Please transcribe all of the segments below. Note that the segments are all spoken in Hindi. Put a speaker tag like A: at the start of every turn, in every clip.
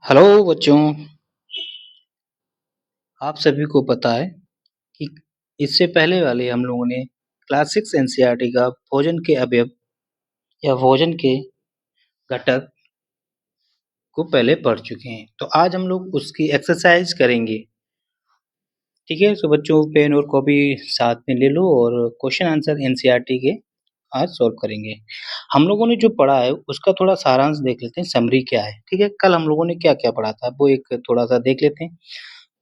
A: हेलो बच्चों, आप सभी को पता है कि इससे पहले वाले हम लोगों ने क्लास 6 एनसीईआरटी का भोजन के अवयव या भोजन के घटक को पहले पढ़ चुके हैं। तो आज हम लोग उसकी एक्सरसाइज करेंगे। ठीक है, तो बच्चों पेन और कॉपी साथ में ले लो और क्वेश्चन आंसर एनसीईआरटी के आज सॉल्व करेंगे। हम लोगों ने जो पढ़ा है उसका थोड़ा सारांश देख लेते हैं, समरी क्या है। ठीक है, कल हम लोगों ने क्या-क्या पढ़ा था वो एक थोड़ा सा देख लेते हैं।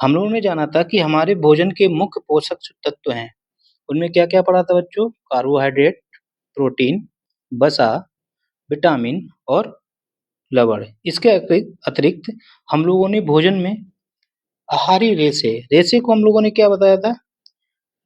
A: हम लोगों ने जाना था कि हमारे भोजन के मुख्य पोषक जो तत्व हैं, उनमें क्या-क्या पढ़ा था बच्चों? कार्बोहाइड्रेट, प्रोटीन, वसा, विटामिन और लवण। इसके अतिरिक्त अतिरिक्त हम लोगों ने भोजन में आहारी रेशे, रेशे को हम लोगों ने क्या बताया था?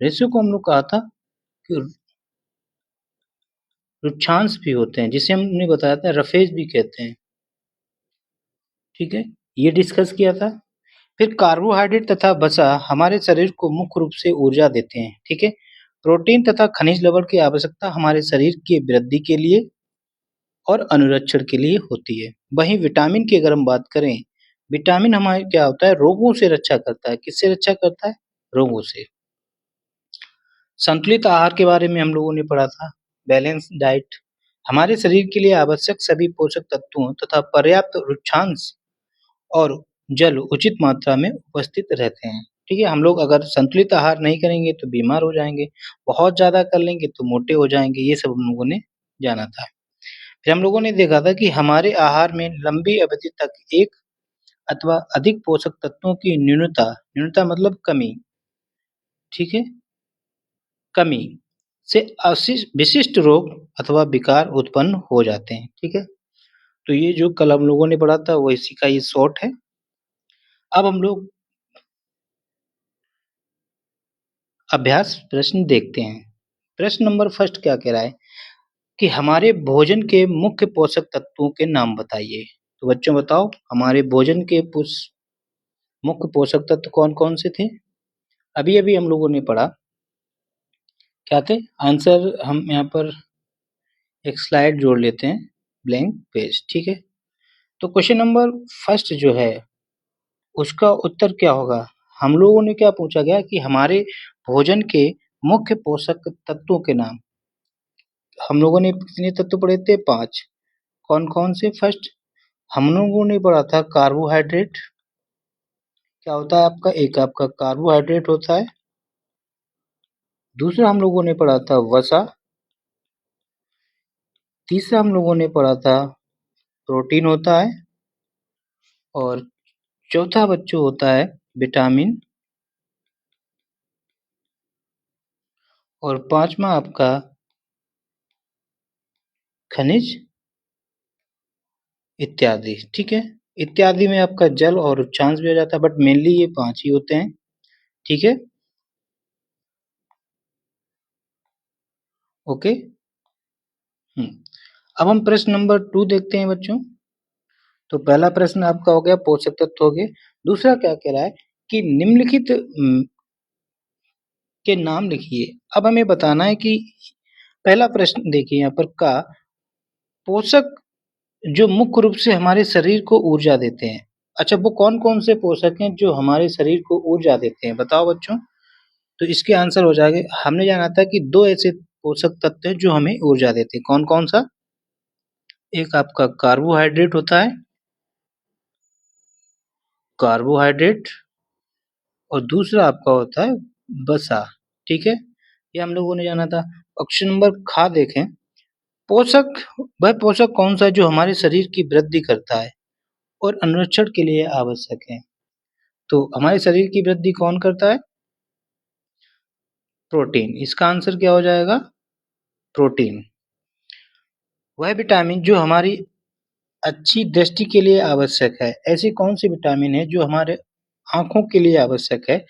A: रेशे को हम लोग कहा था कि रुक्षांश भी होते हैं, जिसे हमने बताया था रफेज भी कहते हैं। ठीक है, ये डिस्कस किया था। फिर कार्बोहाइड्रेट तथा वसा हमारे शरीर को मुख्य रूप से ऊर्जा देते हैं। ठीक है, प्रोटीन तथा खनिज लवण की आवश्यकता हमारे शरीर की वृद्धि के लिए और अनुरक्षण के लिए होती है। वहीं विटामिन की अगर हम बात करें, विटामिन हमारे क्या होता है? रोगों से रक्षा करता है। किससे रक्षा करता है? रोगों से। संतुलित आहार के बारे में हम लोगों ने पढ़ा था। बैलेंस डाइट हमारे शरीर के लिए आवश्यक सभी पोषक तत्वों तथा पर्याप्त रुक्षांश और जल उचित मात्रा में उपस्थित रहते हैं। ठीक है, हम लोग अगर संतुलित आहार नहीं करेंगे तो बीमार हो जाएँगे, बहुत ज़्यादा कर लेंगे तो मोटे हो जाएँगे, ये सब हम लोगों ने जाना था। फिर हम लोगों ने देखा था कि हमारे आहार में लंबी अवधि तक एक अथवा अधिक पोषक तत्वों की न्यूनता, न्यूनता मतलब कमी, ठीक है? कमी से विशिष्ट रोग अथवा विकार उत्पन्न हो जाते हैं। ठीक है? तो ये जो कल हम लोगों ने पढ़ा था वो इसी का ये शॉर्ट है। अब हम लोग अभ्यास प्रश्न देखते हैं। प्रश्न नंबर फर्स्ट क्या कह रहा है कि हमारे भोजन के मुख्य पोषक तत्वों के नाम बताइए। तो बच्चों बताओ हमारे भोजन के मुख्य पोषक तत्व कौन-कौन से थे? अभी-अभी हम लोगों ने पढ़ा, क्या थे? आंसर हम यहाँ पर एक स्लाइड जोड़ लेते हैं, ब्लैंक पेज, ठीक है? तो क्वेश्चन नंबर फर्स्ट जो है, उसका उत्तर क्या होगा? हम लोगों ने क्या पूछा गया कि हमारे भोजन के मुख्य पोषक तत्वों के नाम। हम लोगों ने कितने तत्व पढ़े थे? 5। कौन-कौन से? फर्स्ट हम लोगों ने पढ़ा था कार्बोहाइड्रेट। क्या होता है आपका? एक आपका कार्बोहाइड्रेट होता है। दूसरा हम लोगों ने पढ़ा था वसा। तीसरा हम लोगों ने पढ़ा था प्रोटीन होता है और चौथा बच्चों होता है विटामिन और पाँचवाँ आपका खनिज इत्यादि, ठीक है? इत्यादि में आपका जल और उच्चांश भी आ जाता है बट मेनली ये 5 ही होते हैं, ठीक है? ओके? हुँ। अब हम प्रश्न नंबर 2 देखते हैं बच्चों। तो पहला प्रश्न आपका हो गया पोषक तत्व हो गए। दूसरा क्या कह रहा है कि निम्नलिखित के नाम लिखिए। अब हमें बताना है कि पहला प्रश्न देखिए यहाँ पर का पोषक जो मुख्य रूप से हमारे शरीर को ऊर्जा देते हैं। अच्छा वो कौन-कौन से पोषक हैं जो हमारे शरीर को ऊर्जा देते हैं? बताओ बच्चों। तो इसके आंसर हो जाएँगे हमने जाना था कि 2 ऐसे पोषक तत्व हैं जो हमें ऊर्जा देते हैं। कौन-कौन सा? एक आपका कार्बोहाइड्रेट होता है, कार्बोहाइड्रेट और दूसरा आपका होता है वसा, ठीक है? ये हम लोगों ने जाना था। ऑप्शन नंबर खा देखें, पोषक वह पोषक कौन-सा है जो हमारे शरीर की वृद्धि करता है और अनुरक्षण के लिए आवश्यक है? तो हमारे शरीर की वृद्धि कौन करता है? प्रोटीन। इसका आंसर क्या हो जाएगा? प्रोटीन। वह विटामिन जो हमारी अच्छी दृष्टि के लिए आवश्यक है। ऐसी कौन-सी विटामिन है जो हमारे आँखों के लिए आवश्यक है?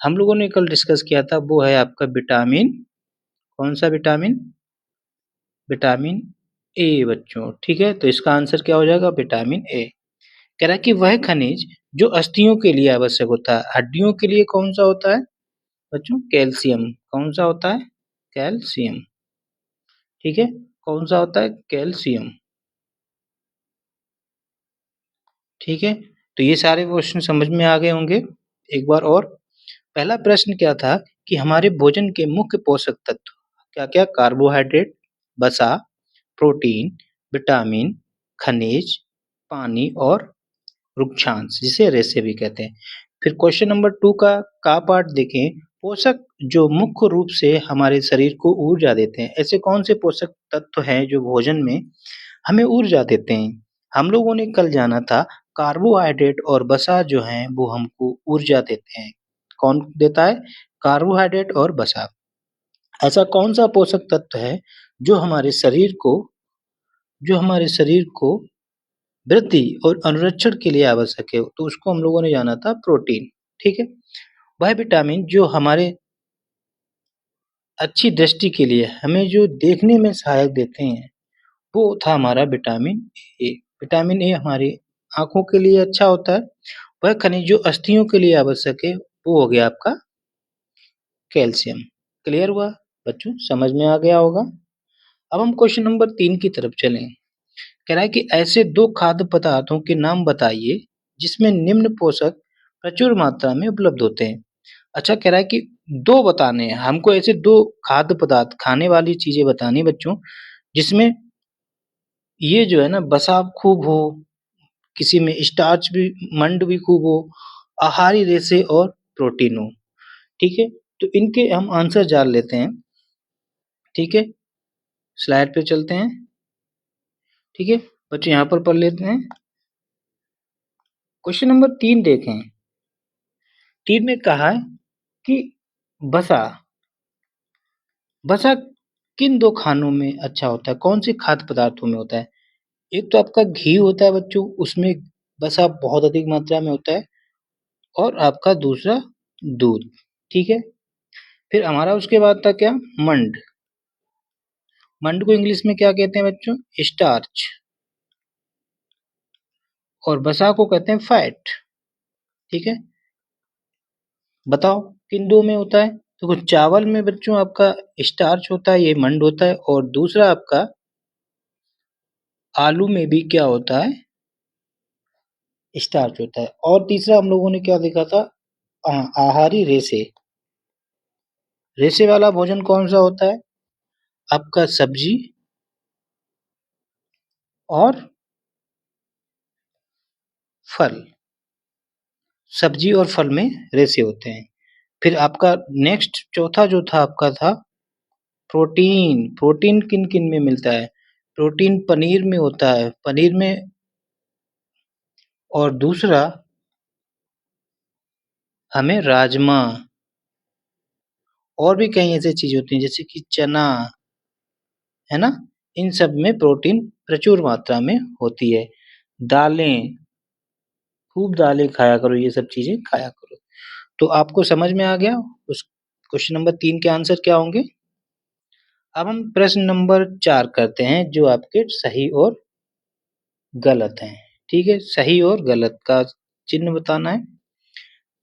A: हम लोगों ने कल डिस्कस किया था वो है आपका विटामिन कौन-सा विटामिन? विटामिन ए बच्चों, ठीक है? तो इसका आंसर क्या हो जाएगा? Vitamin A. कह रहा है कि वह खनिज जो अस्थियों के लिए आवश्यक होता है, हड्डियों के लिए कौन-सा होता है? बच्चों कैल्शियम। कौन-सा होता है? कैल्शियम, ठीक है? कौन-सा होता है? कैल्शियम, ठीक है? तो ये सारे क्वेश्चन समझ में आ गए होंगे। एक बार और, पहला प्रश्न क्या था कि हमारे भोजन के मुख्य पोषक तत्व क्या क्या? कार्बोहाइड्रेट, वसा, प्रोटीन, विटामिन, खनिज, पानी और रुक्षांश, जिसे रेशे भी कहते हैं। फिर क्वेश्चन नंबर 2 का पार्ट देखें। पोषक जो मुख्य रूप से हमारे शरीर को ऊर्जा देते हैं, ऐसे कौन से पोषक तत्व हैं जो भोजन में हमें ऊर्जा देते हैं? हम लोगों ने कल जाना था कार्बोहाइड्रेट और वसा जो हैं वो हमको ऊर्जा देते हैं। कौन देता है? कार्बोहाइड्रेट और वसा। ऐसा कौन सा पोषक तत्व है जो हमारे शरीर को वृद्धि और अनुरक्षण के लिए आवश्यक है? तो उसको हम लोगों ने जाना था प्रोटीन। ठीक है। वह विटामिन जो हमारे अच्छी दृष्टि के लिए हमें जो देखने में सहायक देते हैं, वो था हमारा विटामिन ए। विटामिन ए हमारी आंखों के लिए अच्छा होता है। वह खनिज जो अस्थियों के लिए आवश्यक है, वो हो गया आपका कैल्शियम। क्लियर हुआ बच्चों? समझ में आ गया होगा। अब हम क्वेश्चन नंबर 3 की तरफ चलें। कह रहा है कि ऐसे दो खाद्य पदार्थों के नाम बताइए जिसमें निम्न पोषक प्रचुर मात्रा में उपलब्ध होते हैं। अच्छा, कह रहा है कि दो बताने हैं हमको, ऐसे दो खाद्य पदार्थ, खाने वाली चीजें बतानी बच्चों, जिसमें ये जो है ना वसा खूब हो, किसी में स्टार्च भी, मंड भी खूब हो, आहारी रेशे और प्रोटीन हो। ठीक है, तो इनके हम आंसर जान लेते हैं। ठीक है, स्लाइड पे चलते हैं। ठीक है बच्चों, यहाँ पर पढ़ लेते हैं। क्वेश्चन नंबर 3 देखें। 3 में कहा है कि वसा वसा किन दो खानों में अच्छा होता है? कौन से खाद्य पदार्थों में होता है? एक तो आपका घी होता है बच्चों, उसमें वसा बहुत अधिक मात्रा में होता है, और आपका दूसरा दूध। ठीक है, फिर हमारा उसके बाद था क्या? मंड। मंड को इंग्लिश में क्या कहते हैं बच्चों? स्टार्च। और वसा को कहते हैं फैट। ठीक है, बताओ किन दो में होता है? तो कुछ चावल में बच्चों आपका स्टार्च होता है, ये मंड होता है, और दूसरा आपका आलू में भी क्या होता है? स्टार्च होता है। और तीसरा हम लोगों ने क्या देखा था? आहारी रेशे। रेशे वाला भोजन कौन सा होता है? आपका सब्जी और फल। सब्जी और फल में रेशे होते हैं। फिर आपका नेक्स्ट चौथा जो था आपका था प्रोटीन। प्रोटीन किन किन में मिलता है? प्रोटीन पनीर में होता है, पनीर में, और दूसरा हमें राजमा, और भी कई ऐसी चीज होती हैं जैसे कि चना, है ना? इन सब में प्रोटीन प्रचुर मात्रा में होती है। दालें, खूब दालें खाया करो, ये सब चीजें खाया करो। तो आपको समझ में आ गया उस क्वेश्चन नंबर 3 के आंसर क्या होंगे। अब हम प्रश्न नंबर 4 करते हैं, जो आपके सही और गलत हैं। ठीक है, सही और गलत का चिन्ह बताना है।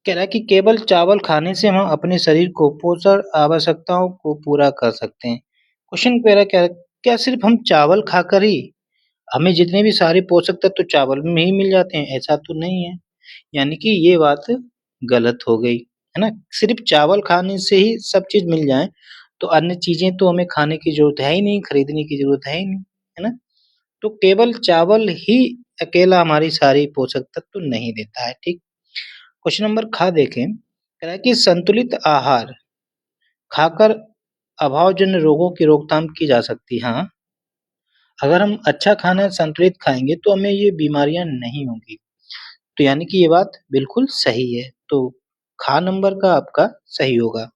A: कह रहा है कि केवल चावल खाने से हम अपने शरीर को पोषण आवश्यकताओं को पूरा कर सकते हैं। क्वेश्चन कह रहा है क्या सिर्फ हम चावल खाकर ही हमें जितने भी सारे पोषक तत्व तो चावल में ही मिल जाते हैं? ऐसा तो नहीं है, यानी कि ये बात गलत हो गई, है ना? सिर्फ चावल खाने से ही सब चीज मिल जाए तो अन्य चीजें तो हमें खाने की जरूरत है ही नहीं, खरीदने की जरूरत है ही नहीं, है ना? तो केवल चावल ही अकेला हमारी सारी पोषक तत्व तो नहीं देता है। ठीक, क्वेश्चन नंबर खा देखें। कह रहा है कि संतुलित आहार खाकर अभावजन्य रोगों की रोकथाम की जा सकती है। हाँ, अगर हम अच्छा खाना संतुलित खाएंगे तो हमें ये बीमारियां नहीं होंगी। तो यानी कि ये बात बिल्कुल सही है। तो खा नंबर का आपका सही होगा।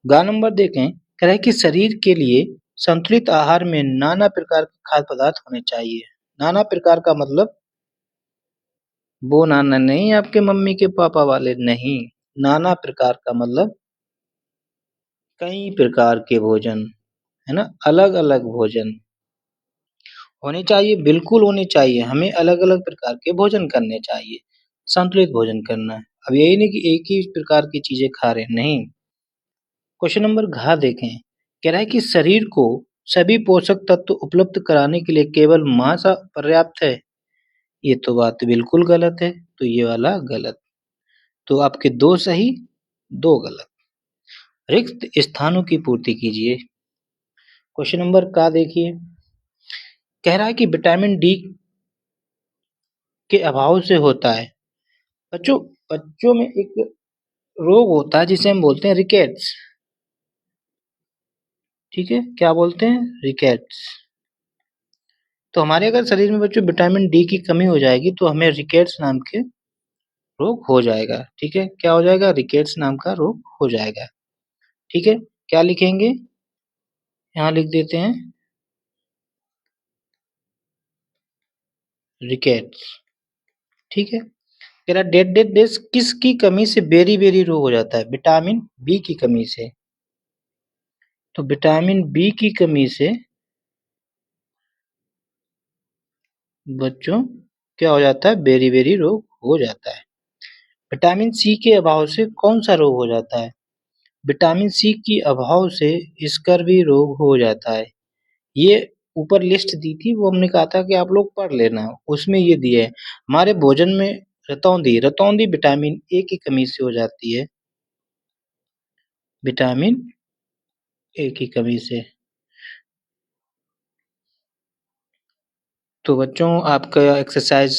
A: गा नंबर देखें। कह रहा है कि शरीर के लिए संतुलित आहार में नाना प्रकार के खाद्य पदार्थ होने चाहिए। नाना प्रकार का मतलब वो नाना नहीं, आपके मम्मी के पापा वाले नहीं। नाना प्रकार का मतलब कई प्रकार के भोजन, है ना? अलग अलग भोजन होने चाहिए, बिल्कुल होने चाहिए। हमें अलग अलग प्रकार के भोजन करने चाहिए, संतुलित भोजन करना है। अब यही नहीं कि एक ही प्रकार की चीजें खा रहे हैं, नहीं। क्वेश्चन नंबर घ देखें। कह रहा है कि शरीर को सभी पोषक तत्व उपलब्ध कराने के लिए केवल मांस पर्याप्त है। ये तो बात बिल्कुल गलत है, तो ये वाला गलत। तो आपके 2 सही, 2 गलत। रिक्त स्थानों की पूर्ति कीजिए। क्वेश्चन नंबर का देखिए, कह रहा है कि विटामिन डी के अभाव से होता है। बच्चों बच्चों में एक रोग होता है जिसे हम बोलते हैं रिकेट्स। ठीक है, क्या बोलते हैं? रिकेट्स। तो हमारे अगर शरीर में बच्चों विटामिन डी की कमी हो जाएगी तो हमें रिकेट्स नाम के रोग हो जाएगा। ठीक है, क्या हो जाएगा? रिकेट्स नाम का रोग हो जाएगा। ठीक है, क्या लिखेंगे? यहाँ लिख देते हैं रिकेट्स। ठीक है, कह रहा डेड डेड डेज किसकी कमी से बेरी बेरी रोग हो जाता है? विटामिन बी की कमी से। तो विटामिन बी की कमी से बच्चों क्या हो जाता है? बेरी बेरी रोग हो जाता है। विटामिन सी के अभाव से कौन सा रोग हो जाता है? विटामिन सी की अभाव से स्कर्वी रोग हो जाता है। ये ऊपर लिस्ट दी थी, वो हमने कहा था कि आप लोग पढ़ लेना, उसमें ये दिए है। हमारे भोजन में रतौंधी रतौंधी विटामिन ए की कमी से हो जाती है। विटामिन ए की कमी से। तो बच्चों आपका एक्सरसाइज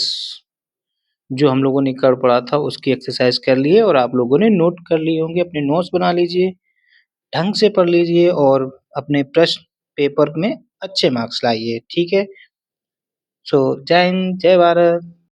A: जो हम लोगों ने कर पढ़ा था उसकी एक्सरसाइज कर लिए और आप लोगों ने नोट कर लिए होंगे। अपने नोट्स बना लीजिए, ढंग से पढ़ लीजिए और अपने प्रश्न पेपर में अच्छे मार्क्स लाइए। ठीक है, सो जय हिंद, जय भारत।